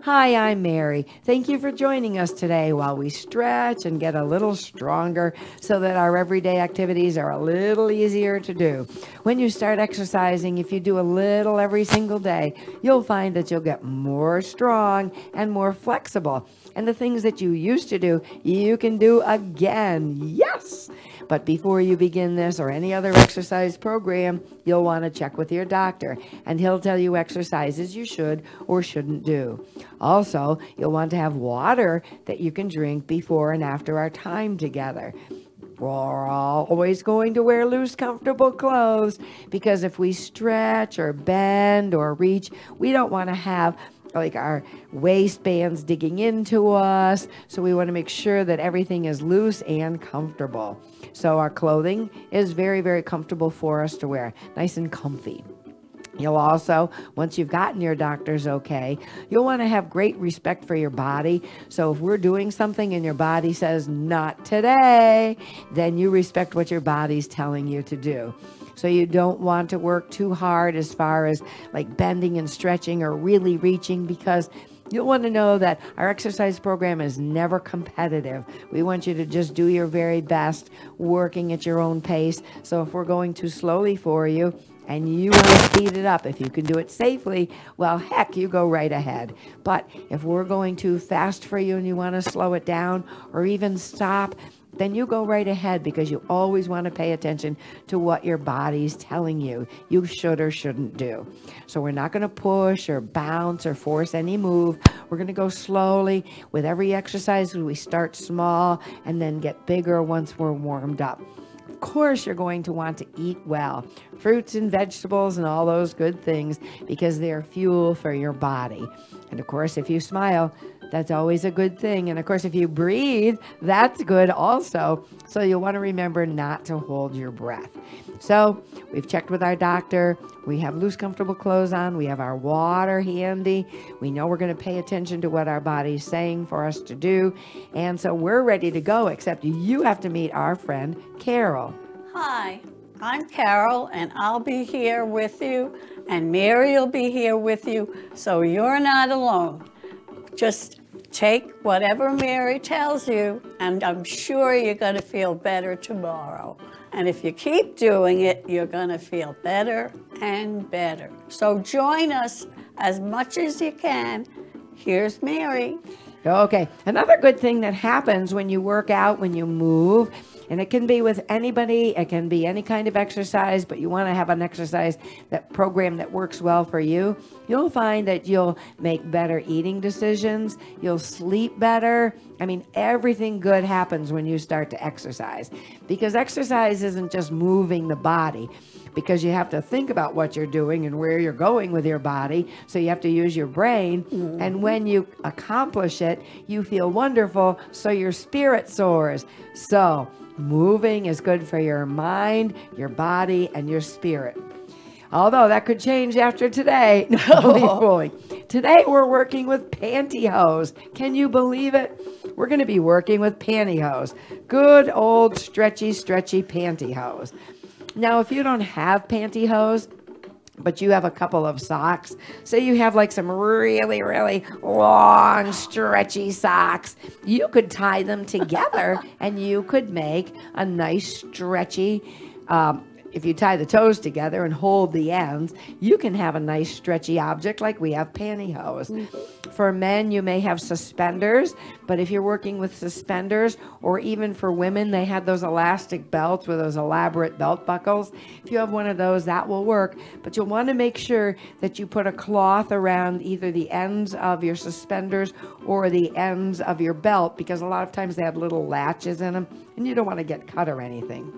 Hi, I'm Mary. Thank you for joining us today while we stretch and get a little stronger so that our everyday activities are a little easier to do. When you start exercising, if you do a little every single day, you'll find that you'll get more strong and more flexible. And the things that you used to do, you can do again. Yes! But before you begin this or any other exercise program, you'll want to check with your doctor, and he'll tell you exercises you should or shouldn't do. Also, you'll want to have water that you can drink before and after our time together. We're always going to wear loose, comfortable clothes because if we stretch or bend or reach, we don't want to have like our waistbands digging into us. So we want to make sure that everything is loose and comfortable. So our clothing is very, very comfortable for us to wear, nice and comfy. You'll also, once you've gotten your doctor's okay, you'll want to have great respect for your body. So if we're doing something and your body says, not today, then you respect what your body's telling you to do. So you don't want to work too hard as far as like bending and stretching or really reaching, because you'll want to know that our exercise program is never competitive. We want you to just do your very best, working at your own pace. So if we're going too slowly for you, and you want to speed it up, if you can do it safely, well, heck, you go right ahead. But if we're going too fast for you and you want to slow it down or even stop, then you go right ahead, because you always want to pay attention to what your body's telling you you should or shouldn't do. So we're not going to push or bounce or force any move. We're going to go slowly. With every exercise, we start small and then get bigger once we're warmed up. Of course, you're going to want to eat well, fruits and vegetables and all those good things, because they're fuel for your body. And of course, if you smile, that's always a good thing. And of course, if you breathe, that's good also. So you'll want to remember not to hold your breath. So we've checked with our doctor. We have loose, comfortable clothes on. We have our water handy. We know we're going to pay attention to what our body's saying for us to do. And so we're ready to go, except you have to meet our friend, Carol. Hi, I'm Carol, and I'll be here with you, and Mary will be here with you, so you're not alone. Just take whatever Mary tells you, and I'm sure you're going to feel better tomorrow. And if you keep doing it, you're going to feel better and better. So join us as much as you can. Here's Mary. Okay, another good thing that happens when you work out, when you move, and it can be with anybody, it can be any kind of exercise, but you want to have an exercise program that works well for you. You'll find that you'll make better eating decisions, you'll sleep better. I mean, everything good happens when you start to exercise, because exercise isn't just moving the body, because you have to think about what you're doing and where you're going with your body. So you have to use your brain. Mm-hmm. And when you accomplish it, you feel wonderful. So your spirit soars. So moving is good for your mind, your body, and your spirit. Although that could change after today. No. Today we're working with Pantyhose. Can you believe it? We're going to be working with Pantyhose. Good old stretchy Pantyhose. Now, if you don't have Pantyhose, but you have a couple of socks, say you have like some really, really long, stretchy socks, you could tie them together and you could make a nice, stretchy, if you tie the toes together and hold the ends, you can have a nice stretchy object like we have Pantyhose. Mm-hmm. For men, you may have suspenders, but if you're working with suspenders, or even for women, they have those elastic belts with those elaborate belt buckles. If you have one of those, that will work, but you'll want to make sure that you put a cloth around either the ends of your suspenders or the ends of your belt, because a lot of times they have little latches in them, and you don't want to get cut or anything.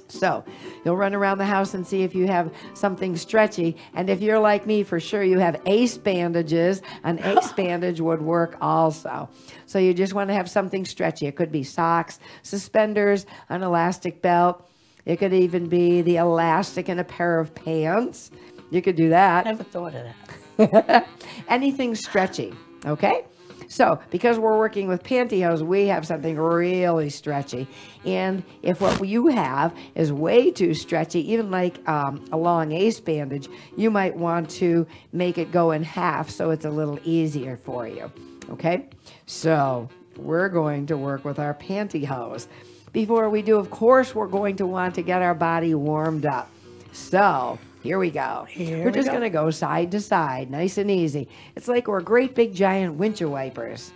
So you'll run around the house and see if you have something stretchy. And if you're like me, for sure you have ace bandages. An ace bandage would work also. So you just want to have something stretchy. It could be socks, suspenders, an elastic belt. It could even be the elastic in a pair of pants. You could do that. Never thought of that. Anything stretchy, okay? So because we're working with Pantyhose, we have something really stretchy. And if what you have is way too stretchy, even like a long ace bandage, you might want to make it go in half so it's a little easier for you. Okay? So we're going to work with our Pantyhose. Before we do, of course, we're going to want to get our body warmed up. So here we go. We're just going to go side to side, nice and easy. It's like we're great big giant windshield wipers.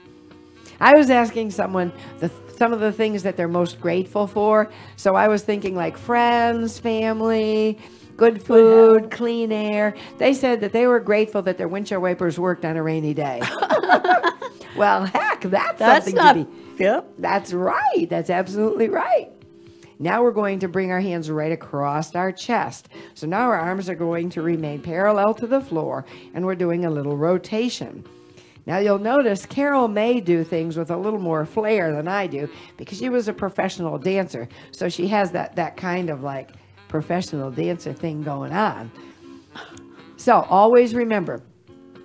I was asking someone some of the things that they're most grateful for. So I was thinking like friends, family, good food, clean air. They said that they were grateful that their windshield wipers worked on a rainy day. Well, heck, that's something not, to be. Yep. That's right. That's absolutely right. Now we're going to bring our hands right across our chest. So now our arms are going to remain parallel to the floor, and we're doing a little rotation. Now you'll notice Carol may do things with a little more flair than I do because she was a professional dancer. So she has that kind of like professional dancer thing going on. So always remember,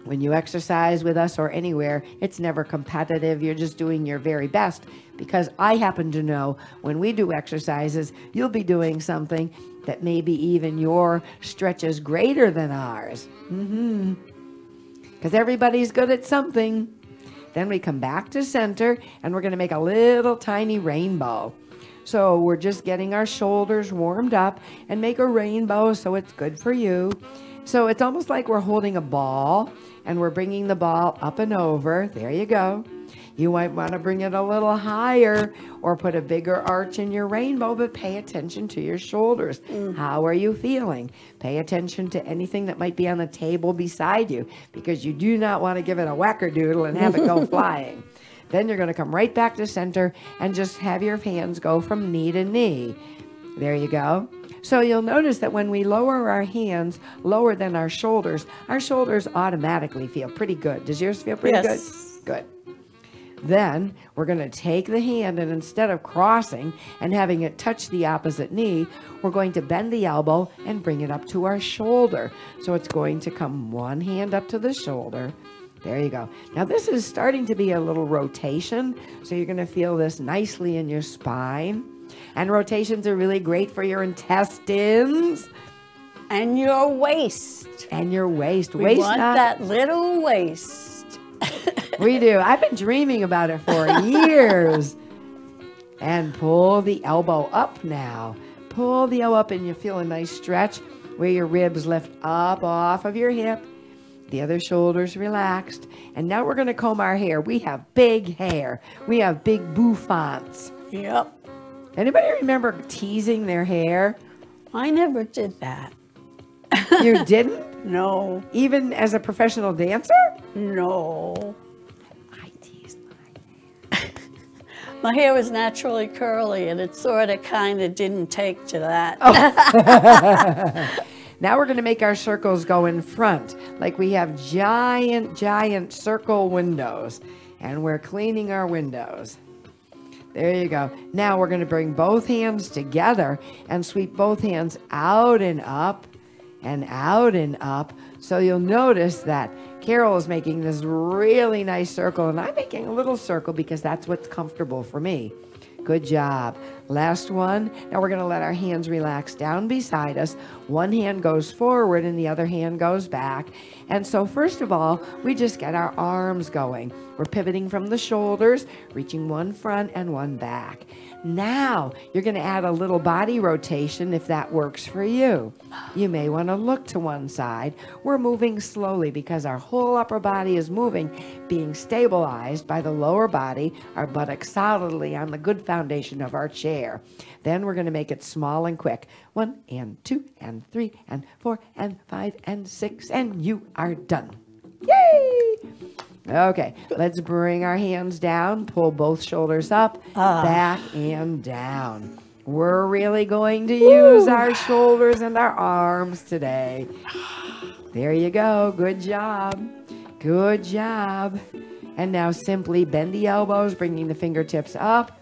when you exercise with us or anywhere, it's never competitive. You're just doing your very best, because I happen to know when we do exercises, you'll be doing something that maybe even your stretch is greater than ours. Because everybody's good at something. Then we come back to center, and we're going to make a little tiny rainbow. So we're just getting our shoulders warmed up and make a rainbow so it's good for you. So it's almost like we're holding a ball, and we're bringing the ball up and over. There you go. You might want to bring it a little higher or put a bigger arch in your rainbow, but pay attention to your shoulders. How are you feeling? Pay attention to anything that might be on the table beside you, because you do not want to give it a wackadoodle and have it go flying. Then you're going to come right back to center and just have your hands go from knee to knee. There you go. So you'll notice that when we lower our hands lower than our shoulders automatically feel pretty good. Does yours feel pretty good? Good. Then we're going to take the hand, and instead of crossing and having it touch the opposite knee, we're going to bend the elbow and bring it up to our shoulder. So it's going to come one hand up to the shoulder. There you go. Now this is starting to be a little rotation, so you're going to feel this nicely in your spine. And rotations are really great for your intestines. And your waist. And your waist. We want that little waist. We do. I've been dreaming about it for years. And pull the elbow up now. Pull the elbow up, and you feel a nice stretch where your ribs lift up off of your hip. The other shoulder's relaxed. And now we're going to comb our hair. We have big hair. We have big bouffants. Yep. Anybody remember teasing their hair? I never did that. You didn't? No. Even as a professional dancer? No. I teased my hair. My hair was naturally curly, and it sort of kind of didn't take to that. Oh. Now we're going to make our circles go in front, like we have giant circle windows, and we're cleaning our windows. There you go. Now we're going to bring both hands together and sweep both hands out and up and out and up. So you'll notice that Carol is making this really nice circle, and I'm making a little circle because that's what's comfortable for me. Good job. Last one. Now we're going to let our hands relax down beside us. One hand goes forward and the other hand goes back. And so first of all, we just get our arms going. We're pivoting from the shoulders, reaching one front and one back. Now you're going to add a little body rotation if that works for you. You may want to look to one side. We're moving slowly because our whole upper body is moving, being stabilized by the lower body, our buttocks solidly on the good foundation of our chair. Then we're going to make it small and quick. 1 and 2 and 3 and 4 and 5 and 6, and you are done. Yay! Okay, let's bring our hands down, pull both shoulders up, back and down. We're really going to use our shoulders and our arms today. There you go. Good job. Good job. And now simply bend the elbows, bringing the fingertips up,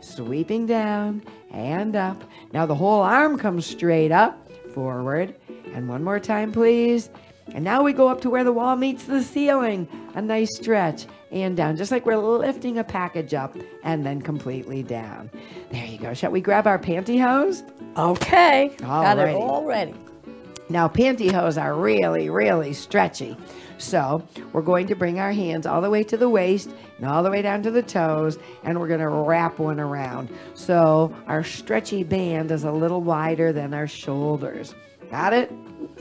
sweeping down and up. Now the whole arm comes straight up, forward. And one more time, please. And now we go up to where the wall meets the ceiling. A nice stretch and down, just like we're lifting a package up and then completely down. There you go. Shall we grab our pantyhose? Okay, got it Alrighty. all ready. Now, pantyhose are really, really stretchy. So we're going to bring our hands all the way to the waist and all the way down to the toes, and we're going to wrap one around. So our stretchy band is a little wider than our shoulders. Got it?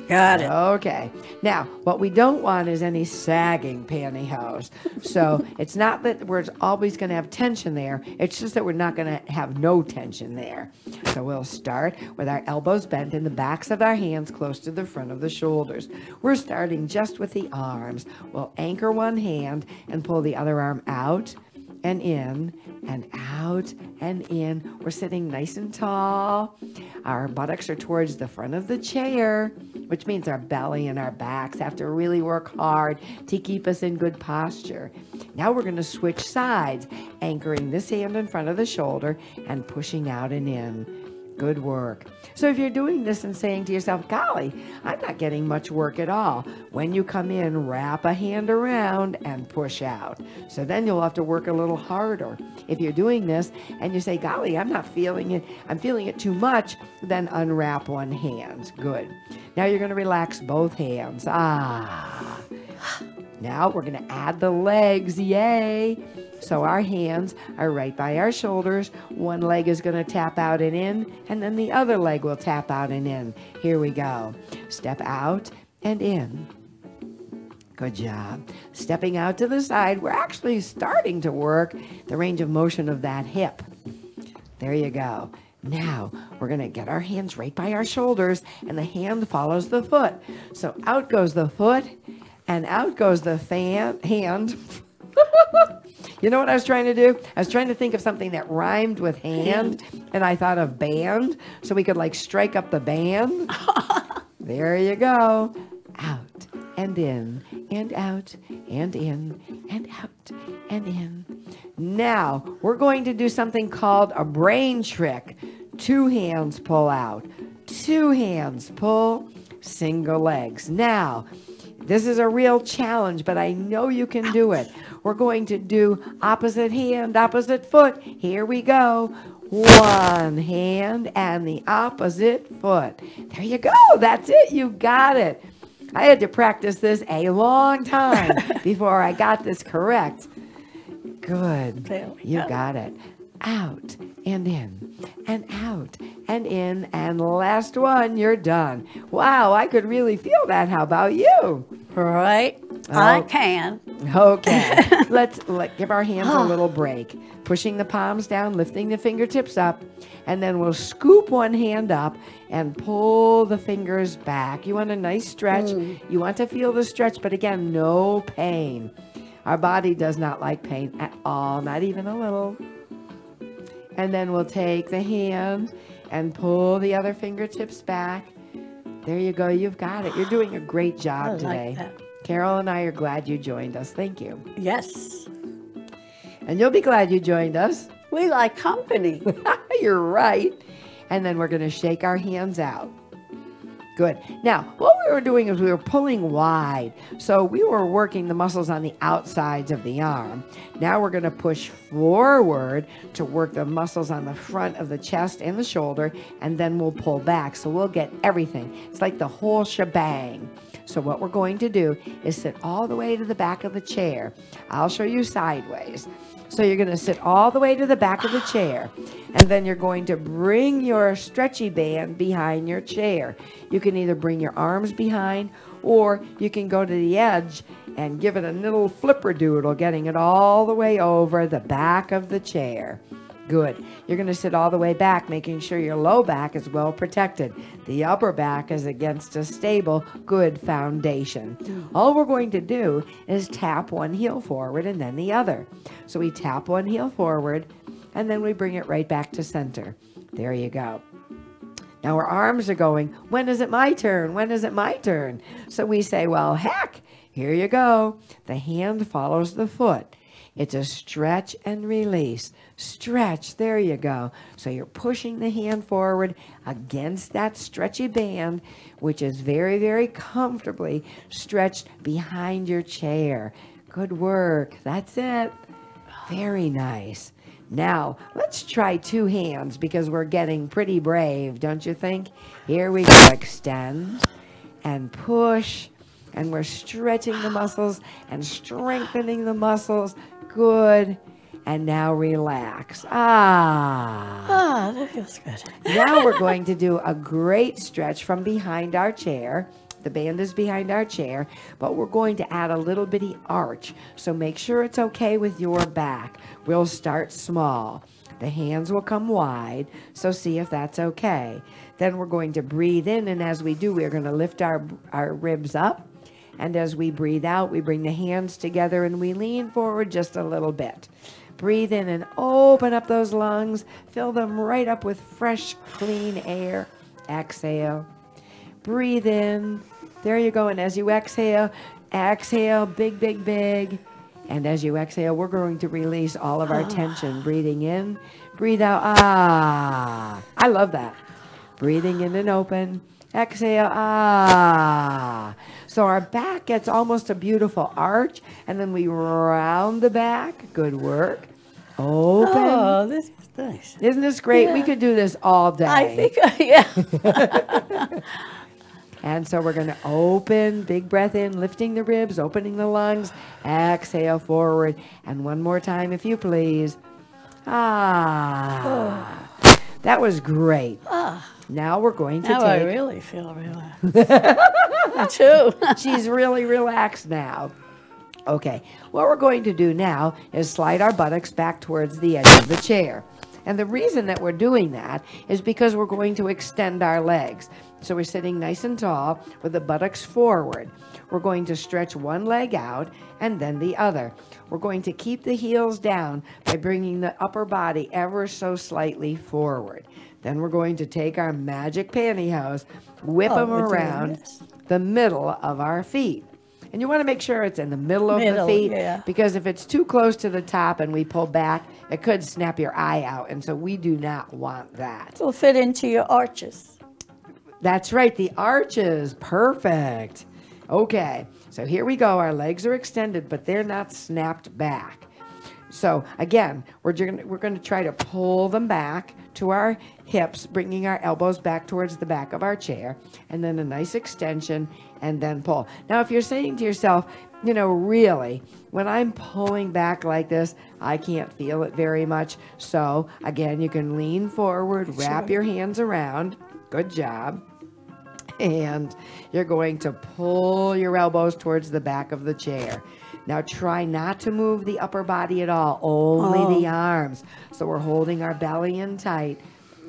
Got it. Okay. Now, what we don't want is any sagging pantyhose. So it's not that we're always going to have tension there. It's just that we're not going to have no tension there. So we'll start with our elbows bent and the backs of our hands close to the front of the shoulders. We're starting just with the arms. We'll anchor one hand and pull the other arm out and in and out and in. We're sitting nice and tall. Our buttocks are towards the front of the chair, which means our belly and our backs have to really work hard to keep us in good posture. Now we're going to switch sides, anchoring this hand in front of the shoulder and pushing out and in. Good work. So if you're doing this and saying to yourself, golly, I'm not getting much work at all, when you come in, wrap a hand around and push out. So then you'll have to work a little harder. If you're doing this and you say, golly, I'm not feeling it, I'm feeling it too much, then unwrap one hand. Good. Now you're going to relax both hands. Now we're going to add the legs. Yay. So our hands are right by our shoulders. One leg is going to tap out and in, and then the other leg will tap out and in. Here we go. Step out and in. Good job. Stepping out to the side, we're actually starting to work the range of motion of that hip. There you go. Now, we're going to get our hands right by our shoulders, and the hand follows the foot. So out goes the foot, and out goes the hand. You know what I was trying to do? I was trying to think of something that rhymed with hand, and I thought of band, so we could like strike up the band. There you go. Out and in, and out, and in, and out, and in. Now, we're going to do something called a brain trick. 2 hands pull out, 2 hands pull, single legs. Now, this is a real challenge, but I know you can do it. We're going to do opposite hand, opposite foot. Here we go. 1 hand and the opposite foot. There you go. That's it. You got it. I had to practice this a long time before I got this correct. Good. You got it. Out and in and out and in, and last one, you're done. Wow, I could really feel that. How about you? Right. I can. Okay. Let's give our hands a little break. Pushing the palms down, lifting the fingertips up, and then we'll scoop one hand up and pull the fingers back. You want a nice stretch. You want to feel the stretch, but again, no pain. Our body does not like pain at all, not even a little. And then we'll take the hand and pull the other fingertips back. There you go. You've got it. You're doing a great job today. Like that. Carol and I are glad you joined us. Thank you. Yes. And you'll be glad you joined us. We like company. You're right. And then we're going to shake our hands out. Good. Now, what we were doing is we were pulling wide. So we were working the muscles on the outsides of the arm. Now we're going to push forward to work the muscles on the front of the chest and the shoulder, and then we'll pull back. So we'll get everything. It's like the whole shebang. So what we're going to do is sit all the way to the back of the chair. I'll show you sideways. So you're going to sit all the way to the back of the chair, and then you're going to bring your stretchy band behind your chair. You can either bring your arms behind, or you can go to the edge and give it a little flipperdoodle, getting it all the way over the back of the chair. Good. You're going to sit all the way back, making sure your low back is well protected. The upper back is against a stable, good foundation. All we're going to do is tap one heel forward and then the other. So we tap one heel forward, and then we bring it right back to center. There you go. Now our arms are going, when is it my turn? When is it my turn? So we say, well, heck, here you go. The hand follows the foot. It's a stretch and release. Stretch, there you go. So you're pushing the hand forward against that stretchy band, which is very, very comfortably stretched behind your chair. Good work. That's it. Very nice. Now, let's try two hands because we're getting pretty brave, don't you think? Here we go. Extend and push. And we're stretching the muscles and strengthening the muscles. Good. And now relax. Ah, that feels good. Now we're going to do a great stretch from behind our chair. The band is behind our chair, but we're going to add a little bitty arch. So make sure it's okay with your back. We'll start small. The hands will come wide, so see if that's okay. Then we're going to breathe in, and as we do, we're going to lift our ribs up. And as we breathe out, we bring the hands together and we lean forward just a little bit. Breathe in and open up those lungs. Fill them right up with fresh, clean air. Exhale. Breathe in. There you go. And as you exhale, exhale, big, big, big. And as you exhale, we're going to release all of our tension. Breathing in, breathe out. Ah. I love that. Breathing in and open. Exhale. Ah. So our back gets almost a beautiful arch, and then we round the back. Good work. Open. Oh, this is nice. Isn't this great? Yeah. We could do this all day. I think, yeah. And so we're going to open, big breath in, lifting the ribs, opening the lungs. Exhale forward. And one more time, if you please. Ah. Oh. That was great. Ah. Now we're going to now take... I really feel relaxed. Me too. She's really relaxed now. Okay, what we're going to do now is slide our buttocks back towards the edge of the chair. And the reason that we're doing that is because we're going to extend our legs. So we're sitting nice and tall with the buttocks forward. We're going to stretch one leg out and then the other. We're going to keep the heels down by bringing the upper body ever so slightly forward. Then we're going to take our magic pantyhose, whip them around the middle of our feet. And you want to make sure it's in the middle of the feet, because if it's too close to the top and we pull back, it could snap your eye out. And so we do not want that. It'll fit into your arches. That's right, the arches. Perfect. Okay, so here we go. Our legs are extended, but they're not snapped back. So again, we're going to try to pull them back to our hips, bringing our elbows back towards the back of our chair, and then a nice extension, and then pull. Now, if you're saying to yourself, you know, really, when I'm pulling back like this, I can't feel it very much. So again, you can lean forward, wrap your hands around. Good job. And you're going to pull your elbows towards the back of the chair. Now try not to move the upper body at all, only the arms. So we're holding our belly in tight.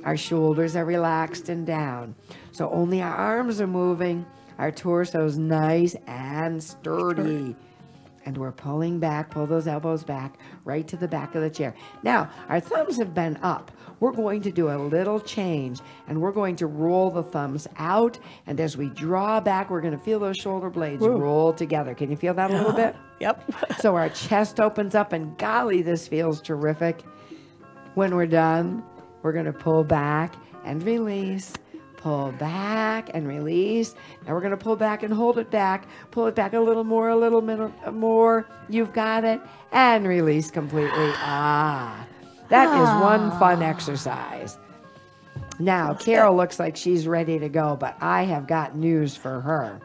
Our shoulders are relaxed and down. So only our arms are moving. Our torso's nice and sturdy. And we're pulling back, pull those elbows back, right to the back of the chair. Now, our thumbs have been up. We're going to do a little change, and we're going to roll the thumbs out. And as we draw back, we're going to feel those shoulder blades roll together. Can you feel that a little bit? Yep. So our chest opens up, and golly, this feels terrific. When we're done, we're going to pull back and release. Pull back and release. Now we're going to pull back and hold it back. Pull it back a little more, a little more. You've got it. And release completely. Ah. That is one fun exercise. Now, Carol looks like she's ready to go, but I have got news for her.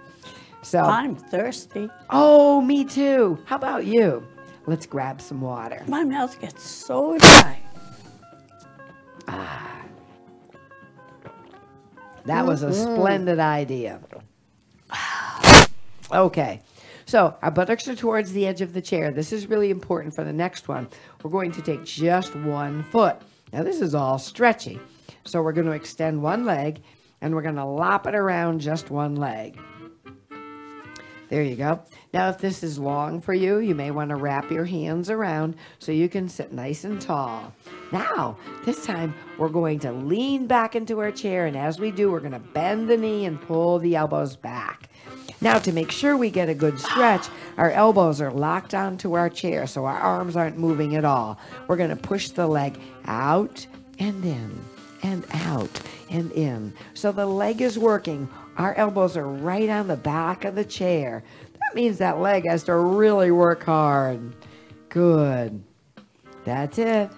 So I'm thirsty. Oh, me too. How about you? Let's grab some water. My mouth gets so dry. Ah. That was a splendid idea. Okay, so our buttocks are towards the edge of the chair. This is really important for the next one. We're going to take just one foot. Now this is all stretchy. So we're going to extend one leg, and we're going to lop it around just one leg. There you go. Now if this is long for you, you may want to wrap your hands around so you can sit nice and tall. Now, this time we're going to lean back into our chair, and as we do, we're going to bend the knee and pull the elbows back. Now, to make sure we get a good stretch, our elbows are locked onto our chair, so our arms aren't moving at all. We're going to push the leg out and in and out and in. So the leg is working. Our elbows are right on the back of the chair. That means that leg has to really work hard. Good. That's it.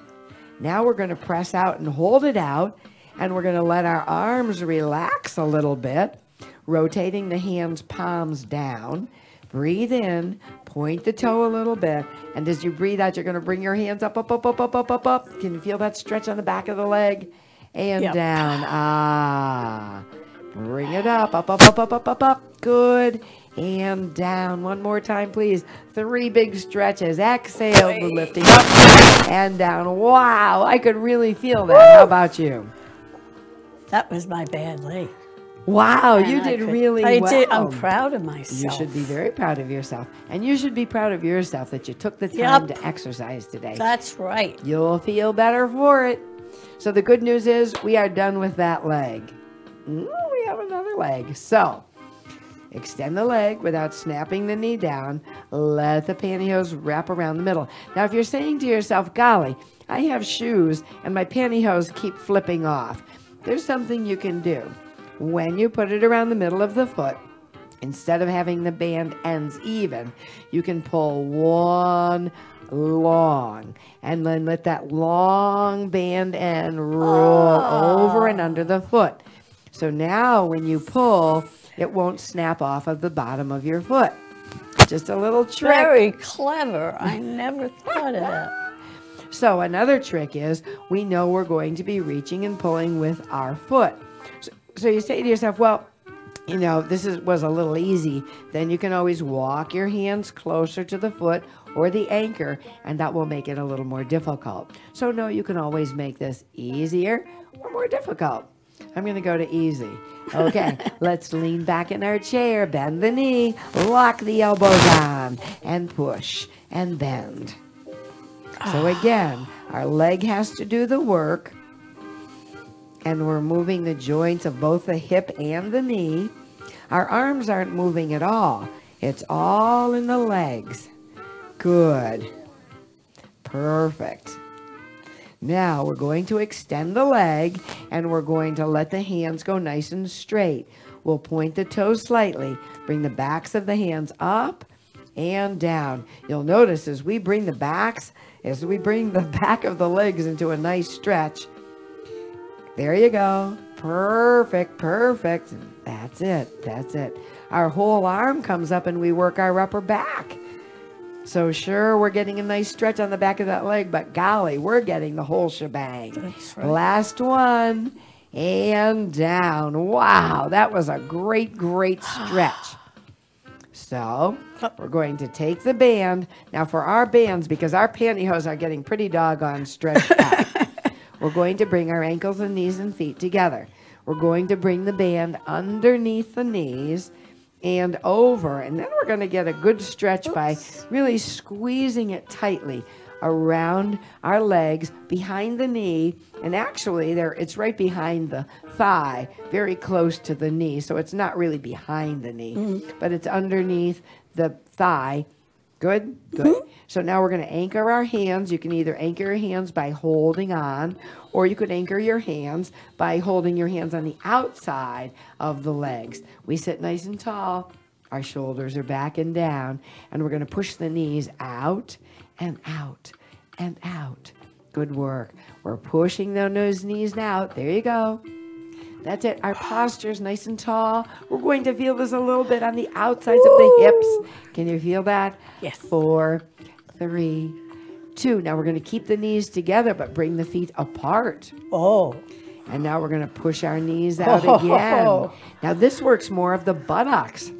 Now we're going to press out and hold it out, and we're going to let our arms relax a little bit, rotating the hands, palms down. Breathe in, point the toe a little bit, and as you breathe out, you're going to bring your hands up, up, up, up, up, up, up, up. Can you feel that stretch on the back of the leg? And down. Ah. Bring it up, up, up, up, up, up, up, up. Good. And down. One more time, please. 3 big stretches. Exhale, lifting up and down. Wow, I could really feel that. How about you? That was my bad leg. Wow, you did really well. I'm proud of myself. You should be very proud of yourself. And you should be proud of yourself that you took the time to exercise today. That's right. You'll feel better for it. So the good news is we are done with that leg. We have another leg. So extend the leg without snapping the knee down. Let the pantyhose wrap around the middle. Now, if you're saying to yourself, golly, I have shoes and my pantyhose keep flipping off, there's something you can do. When you put it around the middle of the foot, instead of having the band ends even, you can pull one long, and then let that long band end roll over and under the foot. So now when you pull, it won't snap off of the bottom of your foot. Just a little trick. Very clever. I never thought of that. So another trick is we know we're going to be reaching and pulling with our foot. So you say to yourself, well, you know, this was a little easy. Then you can always walk your hands closer to the foot or the anchor, and that will make it a little more difficult. So no, you can always make this easier or more difficult. I'm going to go to easy. Okay, let's lean back in our chair, bend the knee, lock the elbows on, and push and bend. So again, our leg has to do the work, and we're moving the joints of both the hip and the knee. Our arms aren't moving at all. It's all in the legs. Good. Perfect. Now we're going to extend the leg, and we're going to let the hands go nice and straight. We'll point the toes slightly, bring the backs of the hands up and down. You'll notice as we bring the back of the legs into a nice stretch. There you go. Perfect, perfect. That's it, that's it. Our whole arm comes up and we work our upper back. So sure, we're getting a nice stretch on the back of that leg, but golly, we're getting the whole shebang. That's right. Last one, and down. Wow, that was a great, great stretch. So we're going to take the band. Now for our bands, because our pantyhose are getting pretty doggone stretched out, we're going to bring our ankles and knees and feet together. We're going to bring the band underneath the knees and over, and then we're going to get a good stretch by really squeezing it tightly around our legs, behind the knee, and actually it's right behind the thigh, very close to the knee, so it's not really behind the knee, but it's underneath the thigh. Good? Good. So now we're going to anchor our hands. You can either anchor your hands by holding on, or you could anchor your hands by holding your hands on the outside of the legs. We sit nice and tall. Our shoulders are back and down, and we're going to push the knees out and out and out. Good work. We're pushing those knees out. There you go. That's it. Our posture is nice and tall. We're going to feel this a little bit on the outsides of the hips. Can you feel that? Yes. 4, 3, 2. Now we're going to keep the knees together, but bring the feet apart. Oh. And now we're going to push our knees out again. Now this works more of the buttocks.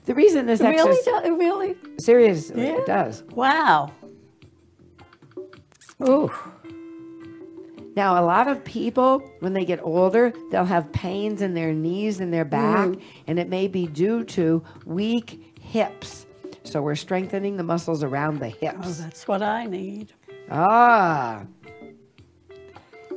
The reason this exercise... Really? Seriously, Yeah. it does. Wow. Ooh. Now, a lot of people, when they get older, they'll have pains in their knees and their back, and it may be due to weak hips. So we're strengthening the muscles around the hips. Oh, that's what I need. Ah.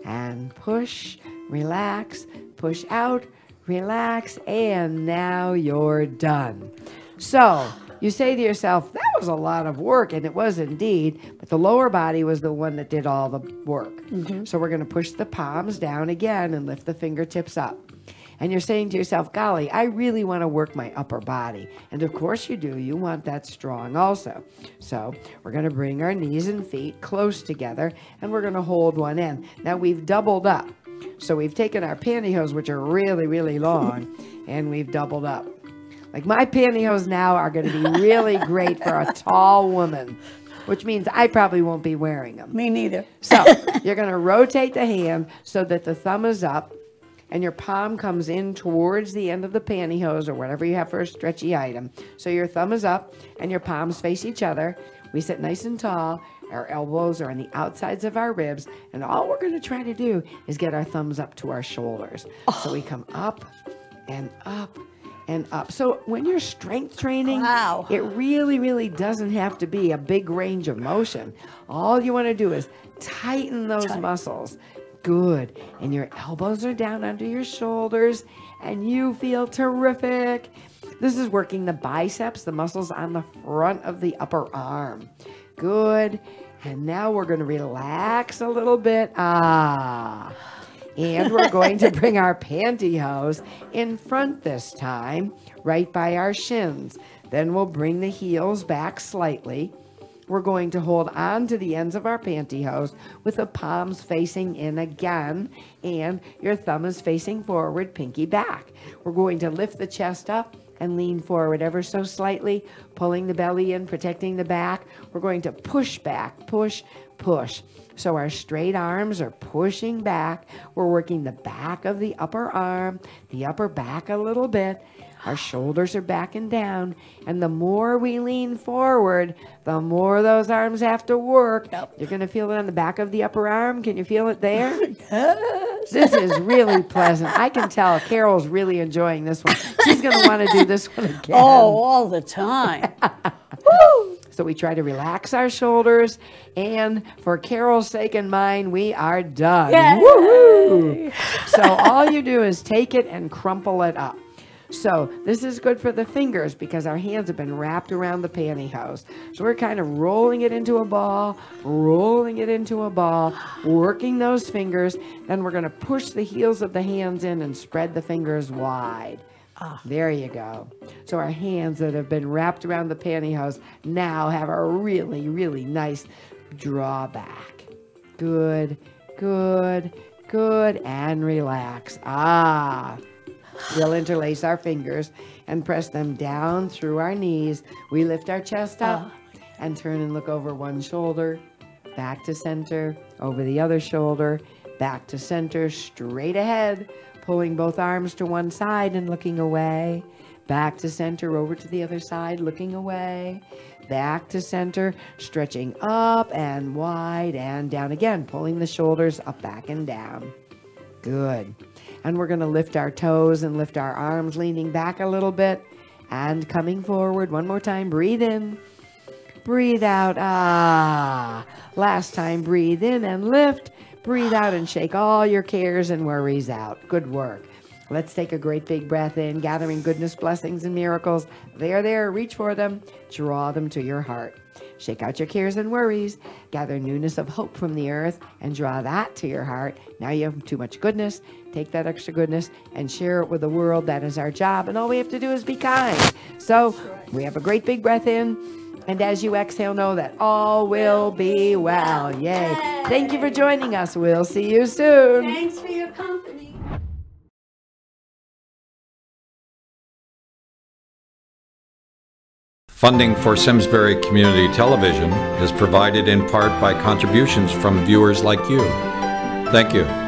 And push, relax, push out, relax, and now you're done. So you say to yourself, that was a lot of work, and it was indeed, but the lower body was the one that did all the work. So we're going to push the palms down again and lift the fingertips up. And you're saying to yourself, golly, I really want to work my upper body. And of course you do. You want that strong also. So we're going to bring our knees and feet close together, and we're going to hold one end. Now we've doubled up. So we've taken our pantyhose, which are really, really long, and we've doubled up. Like my pantyhose now are going to be really great for a tall woman, which means I probably won't be wearing them. Me neither. So you're going to rotate the hand so that the thumb is up and your palm comes in towards the end of the pantyhose or whatever you have for a stretchy item. So your thumb is up and your palms face each other. We sit nice and tall. Our elbows are on the outsides of our ribs. And all we're going to try to do is get our thumbs up to our shoulders. So we come up and up and up. So when you're strength training, it really, really doesn't have to be a big range of motion. All you want to do is tighten those muscles. Good. And your elbows are down under your shoulders and you feel terrific. This is working the biceps, the muscles on the front of the upper arm. Good. And now we're going to relax a little bit. And we're going to bring our pantyhose in front this time, right by our shins. Then we'll bring the heels back slightly. We're going to hold on to the ends of our pantyhose with the palms facing in again, and your thumb is facing forward, pinky back. We're going to lift the chest up and lean forward ever so slightly, pulling the belly in, protecting the back. We're going to push back, push, push. So our straight arms are pushing back. We're working the back of the upper arm, the upper back a little bit. Our shoulders are back and down. And the more we lean forward, the more those arms have to work. You're going to feel it on the back of the upper arm. Can you feel it there? Yes. This is really pleasant. I can tell Carol's really enjoying this one. She's going to want to do this one again. Oh, all the time. Woo! So we try to relax our shoulders, and for Carol's sake and mine, we are done. Woohoo! So all you do is take it and crumple it up. So this is good for the fingers because our hands have been wrapped around the pantyhose. So we're kind of rolling it into a ball, working those fingers. Then we're going to push the heels of the hands in and spread the fingers wide. There you go. So our hands that have been wrapped around the pantyhose now have a really, really nice drawback. Good, good, good, and relax. We'll interlace our fingers and press them down through our knees. We lift our chest up and turn and look over one shoulder, back to center, over the other shoulder, back to center, straight ahead, pulling both arms to one side and looking away, back to center, over to the other side, looking away, back to center, stretching up and wide and down again, pulling the shoulders up, back, and down. Good. And we're going to lift our toes and lift our arms, leaning back a little bit and coming forward. One more time. Breathe in. Breathe out. Last time. Breathe in and lift. Breathe out and shake all your cares and worries out. Good work. Let's take a great big breath in, gathering goodness, blessings, and miracles. They're there. Reach for them. Draw them to your heart. Shake out your cares and worries. Gather newness of hope from the earth and draw that to your heart. Now you have too much goodness. Take that extra goodness and share it with the world. That is our job. And all we have to do is be kind. So we have a great big breath in. And as you exhale, know that all will be well. Yay. Thank you for joining us. We'll see you soon. Thanks for your company. Funding for Simsbury Community Television is provided in part by contributions from viewers like you. Thank you.